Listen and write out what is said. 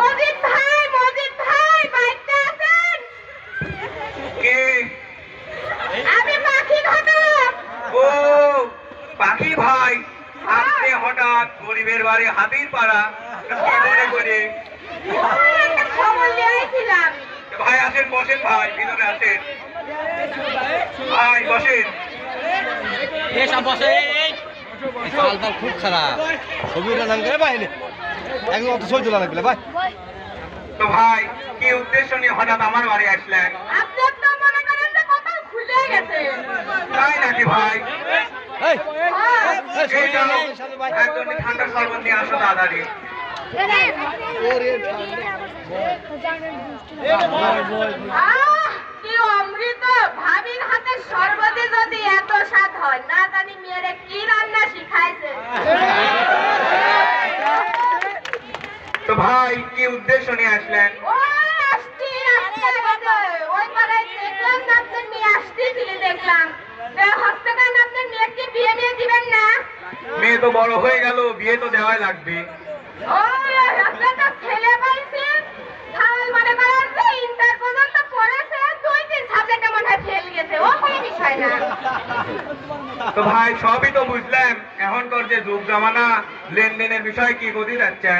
মজিদ ভাই বাইতে আছেন? কে? আমি পাখি ঘটক। ও পাখি ভাই, আপনি হঠাৎ গরিবের বাড়ি হাতির পাড়া, কি মনে করে? একটা খবর নিয়ে আইছিলাম। ভাই আসেন, বসেন ভাই, ভিতরে আসেন ভাই, বসেন। কালটা খুব খারাপ, ছবিটা নাম করে বাইরে একদম অত ছবি তোলা লাগবে ভাই। তো ভাই, কি উদ্দেশ্য নিয়ে হঠাৎ আমার বাড়ি আসলেন? আপনি তো মনে করেন যে কপাল খুলে গেছে। তাই নাকি ভাই? এই এই চলো, একজন ঠান্ডা শরবত নিয়ে আসো তাড়াতাড়ি। কি অমৃত! ভাবির হাতের শরবতে যদি এত স্বাদ হয়, না জানি মেয়েরে কি রান্না শিখাইছে। তো ভাই, কি উদ্দেশ্য নিয়ে আসলেন? ওই আসছি, ওই পাড়ায় দেখলাম না আপনার মেয়ে আসতেছিলেন, দেখলাম। হস্তকান আপনার মেয়েকে বিয়ে দিবেন না? মেয়ে তো বড় হয়ে গেল, বিয়ে তো দেওয়াই লাগবে। ওই আপনার তো ছেলে পাইছেন, তাহলে মনে করেন যে ইন্টার পর্যন্ত পড়েছে, 2-3 সাবজেক্টে মনে হয় ফেল গেছে, ও কোনো বিষয় না। তো ভাই, সবই তো বুঝলাম, এখনকার যে যুগ জামানা, লেনদেনের বিষয় কি করতে যাচ্ছেন?